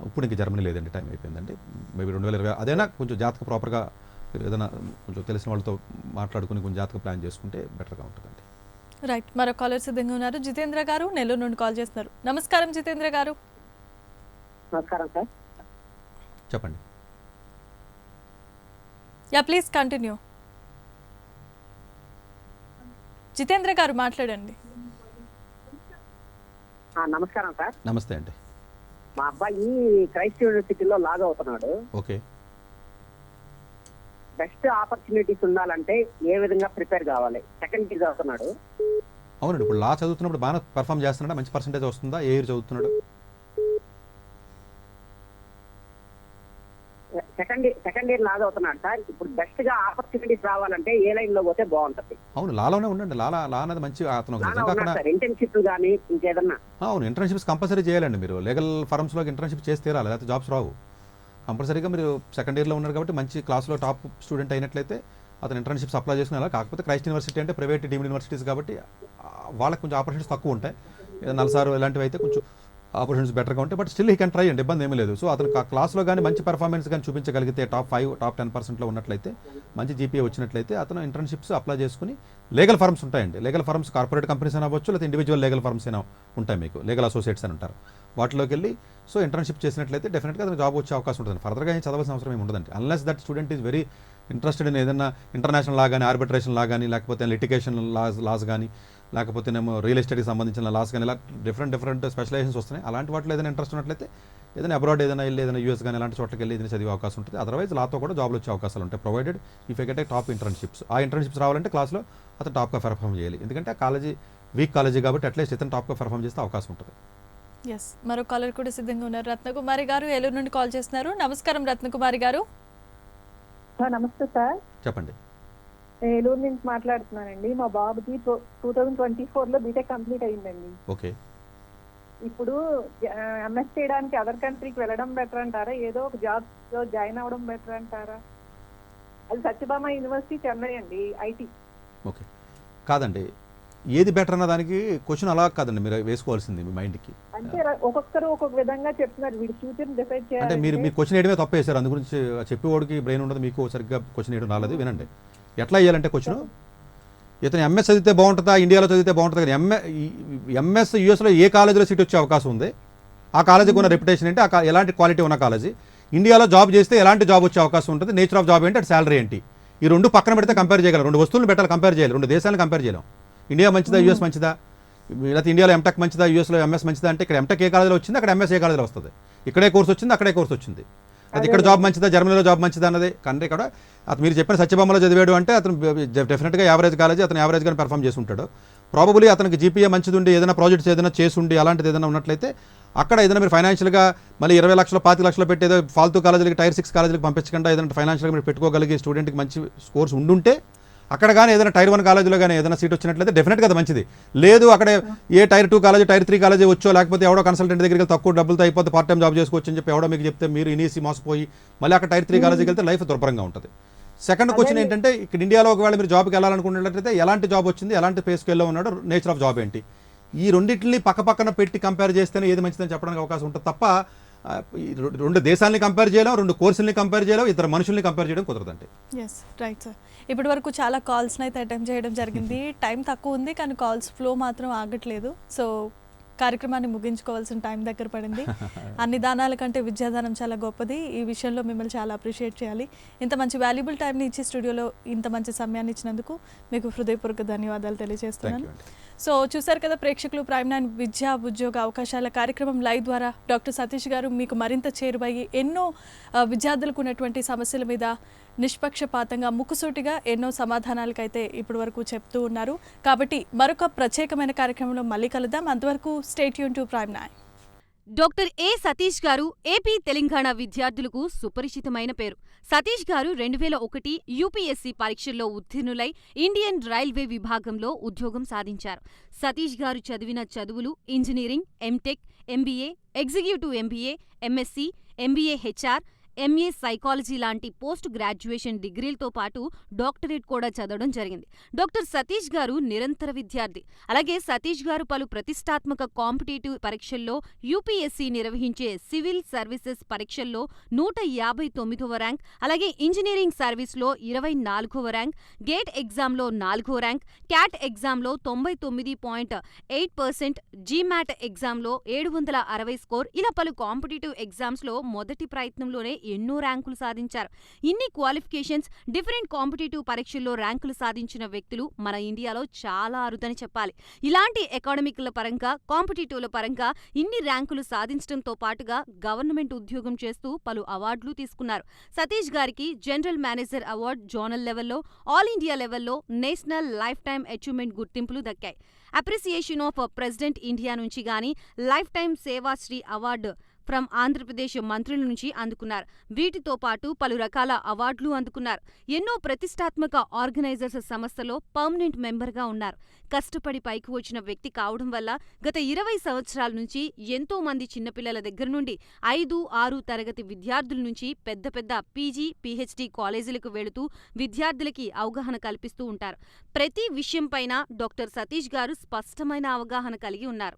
S3: ఇప్పుడు ఇంక జర్మనీ లేదండి, టైం అయిపోయిందండి. మేబీ 2020 అదైనా కొంచెం జాతక ప్రాపర్గా ఏదైనా కొంచెం తెలిసిన వాళ్ళతో మాట్లాడుకుని కొంచెం జాతక ప్లాన్ చేసుకుంటే బెటర్గా ఉంటుందండి.
S2: రైట్, మరో కాలర్ సిద్ధంగా ఉన్నారు. జితేంద్ర గారు నెల్లూరు నుండి కాల్ చేస్తున్నారు. నమస్కారం జితేంద్ర గారు.
S6: నమస్కారం సార్.
S3: చెప్పండి.
S2: Yeah please continue. జితేంద్ర గారు మాట్లాడండి.
S6: నమస్కారం సార్.
S3: నమస్తే అండి.
S6: మా అబ్బాయి క్రైస్ట్ యూనివర్సిటీలో లాగ్ అవుతున్నాడు.
S3: ఓకే
S6: బెస్ట్ ఆపర్చునిటీస్ ఉండాలంటే ఏ విధంగా ప్రిపేర్ కావాలి? సెకండ్ ఇయర్ చదువుతున్నాడు.
S3: అవునండి. ఇప్పుడు లా చదువుతున్నప్పుడు బాగా పర్ఫామ్ చేస్తున్నాడా? మంచి పర్సెంటేజ్ వస్తుందా? ఏ ఇయర్ చదువుతున్నాడు?
S6: సెకండ్ ఇయర్ లాగ్ అవుతున్నాడు సార్. ఇప్పుడు బెస్ట్ గా ఆపర్చునిటీస్ రావాలంటే ఏ లైన్ లో పోతే బాగుంటది?
S3: అవును, లాలోనే ఉండండి. లా అనేది మంచి అతను అక్కడ
S6: ఇంటర్న్షిప్ గానీ ఇంకేదన్నా.
S3: అవును, ఇంటర్న్షిప్స్ కంపల్సరీ చేయాలండి. మీరు లీగల్ ఫర్మ్స్లో ఇంటర్న్షిప్ చేసి తీరాలి, లేకపోతే జాబ్స్ రావు. కంపల్సరీగా మీరు సెకండ్ ఇయర్లో ఉన్నారు కాబట్టి మంచి క్లాస్లో టాప్ స్టూడెంట్ అయినట్లయితే అతను ఇంటర్న్షిప్స్ అప్లై చేసుకునేలా. కాకపోతే క్రైస్ట్ యూనివర్సిటీ అంటే ప్రైవేట్ డీమ్డ్ యూనివర్సిటీస్ కాబట్టి వాళ్ళకి కొంచెం ఆపర్చునిటీస్ తక్కువ ఉంటాయి. నల్సారు ఇలాంటివి అయితే కొంచెం ఆపర్చునిటీస్ బెటర్గా ఉంటాయి. But still he can try అండి, ఇబ్బంది ఏమీ లేదు. సో అతను క్లాస్లో కానీ మంచి పర్ఫార్మెన్స్ కానీ చూపించగలిగితే టాప్ 5 టాప్ 10%లో ఉన్నట్లయితే, మంచి జీపీఏ వచ్చినట్లయితే అతను ఇంటర్న్షిప్స్ అప్లై చేసుకుని లీగల్ ఫర్మ్స్ ఉంటాయండి. లీగల్ ఫర్మ్స్ కార్పొరేట్ కంపెనీస్ అని అవ్వచ్చు, లేదా ఇండివిజువల్ లీగల్ ఫర్మ్స్ అయినా ఉంటాయి, మీకు లీగల్ అసోసియేట్స్ అని ఉంటారు. వాటిలోకి వెళ్ళి సో ఇంటర్న్షిప్ చేసినట్లయితే డెఫినెట్గా అతను జాబ్ వచ్చే అవకాశం ఉంటుంది. ఫర్దర్గా ఏం చదవాల్సిన అవసరం ఏమి ఉండదండి. Unless that student is very interested in ఏదైనా ఇంటర్నేషనల్ లా కానీ, ఆర్బిట్రేషన్ లా కానీ, లేకపోతే లిటిగేషన్ లాస్ కానీ, లేకపోతేనేమో రియల్ ఎస్టేట్కి సంబంధించిన లాస్ కానీ, ఇలా డిఫరెంట్ స్పెషలైజేషన్స్ వస్తున్నాయి. అలాంటి వాటిలో ఏదైనా ఇంట్రెస్ట్ ఉన్నట్లయితే ఏదైనా అబ్రాడ్ ఏదైనా వెళ్ళి ఏదైనా యూఎస్ కానీ అలాంటి చోట్లకి వెళ్ళి ఏదైనా చదివే అవకాశం ఉంటుంది. అదర్వైజ్ లాతో కూడా జాబ్లు వచ్చే అవకాశాలు ఉంటాయి, provided if get top internships. ఆ ఇంటర్న్షిప్స్ రావాలంటే క్లాస్లో అతను టాప్గా పెర్ఫామ్ చేయాలి. ఎందుకంటే ఆ కాలేజీ వీక్ కాలేజీ కాబట్టి అట్లీస్ట్ ఇతను టాప్గా పెర్ఫామ్ చేస్తే అవకాశం ఉంటుంది.
S2: ఎస్, మరో కాలర్ కూడా సిద్ధంగా ఉన్నారు. రత్నకుమారి గారు ఏలూరు నుండి కాల్ చేస్తున్నారు. నమస్కారం రత్నకుమారి గారు.
S4: నమస్తే సార్.
S3: చెప్పండి.
S4: ఏలూరు నుంచి మాట్లాడుతున్నానండి. మా బాబుకి 2024లో బీటెక్ కంప్లీట్ అయిందండి.
S3: ఓకే.
S4: ఇప్పుడు ఎంఎస్ చేయడానికి అదర్ కంట్రీకి వెళ్ళడం బెటర్ అంటారా, ఏదో ఒక జాబ్ లో జాయిన్ అవ్వడం బెటర్ అంటారా? అది సత్యభామ యూనివర్సిటీ చెన్నై అండి, ఐటీ.
S3: ఓకే, కాదండి, ఏది బెటర్ అన్న దానికి క్వశ్చన్ అలా కాదండి మీరు వేసుకోవాల్సింది మీ మైండ్కి.
S4: అంటే ఒక్కొక్కరు ఒక్కొక్క విధంగా చెప్తున్నారు, వీడి ఫ్యూచర్ డిసైడ్
S3: అంటే
S4: చేయాలి.
S3: మీరు క్వశ్చన్ వేయడమే తప్పు వేశారు. అందు గురించి చెప్పేవాడికి బ్రెయిన్ ఉండదు, మీకు సరిగ్గా క్వశ్చన్ వేయడం రాలేదు. వినండి, ఎట్లా వేయాలంటే క్వశ్చన్, ఇతను ఎంఎస్ చదివితే బాగుంటుందా, ఇండియాలో చదివితే బాగుంటుందా, కానీ ఎంఎస్ యూఎస్లో ఏ కాలేజీలో సీట్ వచ్చే అవకాశం ఉంది, ఆ కాలేజీకి ఉన్న రెప్యుటేషన్ ఏంటి, ఎలాంటి క్వాలిటీ ఉన్న కాలేజీ, ఇండియాలో జాబ్ చేస్తే ఎలాంటి జాబ్ వచ్చే అవకాశం ఉంటుంది, నేచర్ ఆఫ్ జాబ్ ఏంటి, అటు శాలరీ ఏంటి, ఈ రెండు పక్కన పెడితే కంపేర్ చేయగలరు. రెండు వస్తువులను పెట్టాలి, కంపేర్ చేయాలి. రెండు దేశాలను కంపేర్ చేయలేం. ఇండియా మంచిదా, యూఎస్ మంచిదా, లేకపోతే ఇండియాలో ఎంటెక్ మంచిదా, యూఎస్లో ఎంఎస్ మంచిదా అంటే ఇక్కడ ఎంటెక్ ఏ కాలేజీలో వచ్చింది, అక్కడ ఎంఎస్ ఏ కాలేజీలో వస్తుంది, ఇక్కడే కోర్స్ వచ్చింది, అక్కడే కోర్స్ వచ్చింది. అది ఇక్కడ జాబ్ మంచిదా, జర్మనీలో జాబ్ మంచిదా అన్నది కంటే ఇక్కడ అతను మీరు చెప్పిన సత్యభామలో చదివాడు అంటే అతను డెఫినెట్గా యావరేజ్ కాలేజీ, అతను యావరేజ్గానే పెర్ఫామ్ చేసి ఉంటాడు. ప్రాబబుల్లీ అతనికి జీపీఏ మంచిది ఉండి ఏదైనా ప్రాజెక్ట్స్ ఏదైనా చేసుండి అలాంటిది ఏదైనా ఉన్నట్లయితే అక్కడ ఏదైనా మీరు ఫైనాన్షియల్గా మళ్ళీ 20 లక్షలు 25 లక్షలు పెట్టి ఏదో ఫాల్తూ కాలేజీలకి టైర్ 6 కాలేజీలకు పంపించకుండా ఏదైనా ఫైనాన్షియల్గా మీరు పెట్టుకోగలిగే స్టూడెంట్కి మంచి స్కోర్స్ ఉండుంటే అక్కడ కానీ ఏదైనా టైర్ 1 కాలేజీలో కానీ ఏదైనా సీట్ వచ్చినట్లయితే డెఫినెట్గా అది మంచిది. లేదు అక్కడ ఏ టైర్ 2 కాలేజీ టైర్ 3 కాలేజీ వచ్చో లేకపోతే ఎవడో కన్సల్టెంట్ దగ్గరికి తక్కువ డబ్బులతో అయిపోతే పార్ట్ టైం జాబ్ చేసుకోవచ్చు అని చెప్పి ఎవడో మీకు చెప్తే మీరు ఇనేసి మోసపోయి మళ్ళీ అక్కడ టైర్ 3 కాలేజీకి వెళ్తే లైఫ్ దుర్భరంగా ఉంటుంది. సెకండ్ క్వశ్చన్ ఏంటంటే ఇక్కడ ఇండియాలో ఒకవేళ మీరు జాబ్కి వెళ్ళాలనుకున్నట్లయితే ఎలాంటి జాబ్ వచ్చింది, ఎలాంటి పే స్కేల్లో ఉన్నాడు, నేచర్ ఆఫ్ జాబ్ ఏంటి, ఈ రెండింటిని పక్కన పెట్టి కంపేర్ చేస్తేనే ఏది మంచిదని చెప్పడానికి అవకాశం ఉంటుంది తప్ప రెండు దేశాలని కంపేర్ చేయలేం, రెండు కోర్సుల్ని కంపేర్ చేయలేం, ఇద్దరు మనుషుల్ని కంపేర్ చేయడం కుదరదండి.
S2: Yes right sir. ఇప్పటి వరకు చాలా కాల్స్ని అయితే అటెంప్ట్ చేయడం జరిగింది. టైం తక్కువ ఉంది కానీ కాల్స్ ఫ్లో మాత్రం ఆగట్లేదు. సో కార్యక్రమాన్ని ముగించుకోవాల్సిన టైం దగ్గర పడింది. అన్ని దానాల కంటే విద్యాదానం చాలా గొప్పది. ఈ విషయంలో మిమ్మల్ని చాలా అప్రిషియేట్ చేయాలి. ఇంత మంచి వాల్యుబుల్ టైంని ఇచ్చి స్టూడియోలో ఇంత మంచి సమయాన్ని ఇచ్చినందుకు మీకు హృదయపూర్వక ధన్యవాదాలు తెలియజేస్తున్నాను. సో చూసారు కదా ప్రేక్షకులు, ప్రైమ్9 విద్యా ఉద్యోగ అవకాశాల కార్యక్రమం లైవ్ ద్వారా డాక్టర్ సతీష్ గారు మీకు మరింత చేరువయ్యి ఎన్నో విద్యార్థులకు ఉన్నటువంటి సమస్యల మీద నిష్పక్షపాతంగా ముక్కుసూటిగా ఎన్నో సమాధానాలకైతే ఇప్పటి వరకు చెప్తూ ఉన్నారు. కాబట్టి మరొక ప్రత్యేకమైన కార్యక్రమంలో మళ్ళీ కలుద్దాం. అంతవరకు stay tune to Prime nine.
S1: Doctor A Satish garu AP Telangana విద్యార్థులకు సుపరిచితమైన పేరు. సతీష్ గారు 2001 యూపీఎస్సీ పరీక్షల్లో ఉత్తీర్ణులై ఇండియన్ రైల్వే విభాగంలో ఉద్యోగం సాధించారు. సతీష్ గారు చదివిన చదువులు engineering, MTech, MBA, executive MBA, MSc, MBA HR, MA psychology లాంటి పోస్ట్ గ్రాడ్యుయేషన్ డిగ్రీలతో పాటు డాక్టరేట్ కూడా చదవడం జరిగింది. డాక్టర్ సతీష్ గారు నిరంతర విద్యార్థి. అలాగే సతీష్ గారు పలు ప్రతిష్టాత్మక కాంపిటేటివ్ పరీక్షల్లో యూపీఎస్సీ నిర్వహించే సివిల్ సర్వీసెస్ పరీక్షల్లో 159వ ర్యాంక్, అలాగే ఇంజనీరింగ్ సర్వీస్లో 24వ ర్యాంక్, గేట్ ఎగ్జామ్లో 4వ ర్యాంక్, క్యాట్ ఎగ్జామ్లో 99.8%, జీమాట్ ఎగ్జామ్లో 760 స్కోర్, ఇలా పలు కాంపిటేటివ్ ఎగ్జామ్స్లో మొదటి ప్రయత్నంలోనే ఎన్నో ర్యాంకులు సాధించారు. ఇన్ని క్వాలిఫికేషన్స్, డిఫరెంట్ కాంపిటేటివ్ పరీక్షల్లో ర్యాంకులు సాధించిన వ్యక్తులు మన ఇండియాలో చాలా అరుదని చెప్పాలి. ఇలాంటి అకాడమిక్ల పరంగా, కాంపిటేటివ్ల పరంగా ఇన్ని ర్యాంకులు సాధించడంతో పాటుగా గవర్నమెంట్ ఉద్యోగం చేస్తూ పలు అవార్డులు తీసుకున్నారు. సతీష్ గారికి జనరల్ మేనేజర్ అవార్డు జోనల్ లెవెల్లో, ఆల్ ఇండియా లెవెల్లో నేషనల్ లైఫ్ టైమ్ అచీవ్మెంట్ గుర్తింపులు దక్కాయి. అప్రిసియేషన్ ఆఫ్ ప్రెసిడెంట్ ఇండియా నుంచి గానీ life time Sevashri award from Andhra Pradesh మంత్రుల నుంచి అందుకున్నారు. వీటితో పాటు పలు రకాల అవార్డులు అందుకున్నారు. ఎన్నో ప్రతిష్టాత్మక ఆర్గనైజర్స్ సంస్థలో పర్మనెంట్ మెంబర్గా ఉన్నారు. కష్టపడి పైకి వచ్చిన వ్యక్తి కావడం వల్ల గత 20 సంవత్సరాల నుంచి ఎంతో మంది చిన్నపిల్లల దగ్గర నుండి 5, 6 తరగతి విద్యార్థుల నుంచి పెద్ద పెద్ద పీజీ, పీహెచ్డీ కాలేజీలకు వెళుతూ విద్యార్థులకి అవగాహన కల్పిస్తూ ఉంటారు. ప్రతి విషయంపైన డాక్టర్ సతీష్ గారు స్పష్టమైన అవగాహన కలిగి ఉన్నారు.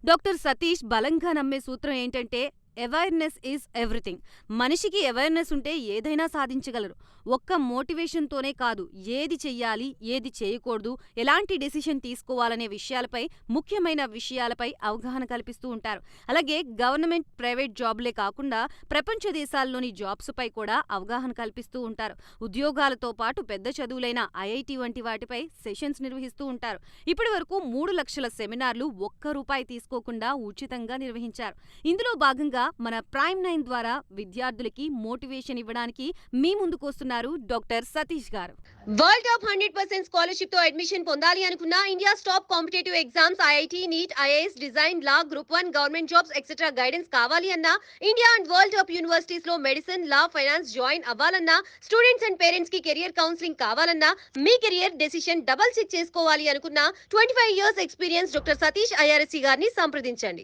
S1: డాక్టర్ సతీష్ బలంగా నమ్మే సూత్రం ఏంటంటే అవేర్నెస్ ఈజ్ ఎవ్రీథింగ్. మనిషికి అవేర్నెస్ ఉంటే ఏదైనా సాధించగలరు. ఒక్క మోటివేషన్తోనే కాదు, ఏది చెయ్యాలి, ఏది చేయకూడదు, ఎలాంటి డెసిషన్ తీసుకోవాలనే విషయాలపై, ముఖ్యమైన విషయాలపై అవగాహన కల్పిస్తూ ఉంటారు. అలాగే గవర్నమెంట్, ప్రైవేట్ జాబ్లే కాకుండా ప్రపంచ దేశాల్లోని జాబ్స్పై కూడా అవగాహన కల్పిస్తూ ఉంటారు. ఉద్యోగాలతో పాటు పెద్ద చదువులైన ఐఐటి వంటి వాటిపై సెషన్స్ నిర్వహిస్తూ ఉంటారు. ఇప్పటి వరకు 3 లక్షల సెమినార్లు ఒక్క రూపాయి తీసుకోకుండా ఉచితంగా నిర్వహించారు. ఇందులో భాగంగా మన ప్రైమ్9 ద్వారా విద్యార్థులకి మోటివేషన్ ఇవ్వడానికి మీ ముందుకు వస్తున్నారు doctor Satish garu. World top 100% scholarship తో అడ్మిషన్ పొందాలి అనుకున్నా India top competitive exams IIT, NEET, IAS, design, law, group 1 government jobs etcetera guidance కావాలి అన్నా, India and world top universities లో మెడిసిన్, లా, ఫైనాన్స్ జాయిన్ అవ్వాలన్నా, స్టూడెంట్స్ అండ్ పేరెంట్స్ కి career counselling కావాలన్నా, మీ కెరియర్ డెసిషన్ డబుల్ చెక్ చేసుకోవాలి అనుకున్నా 25 years experience doctor Satish IRSC గారిని సంప్రదించండి.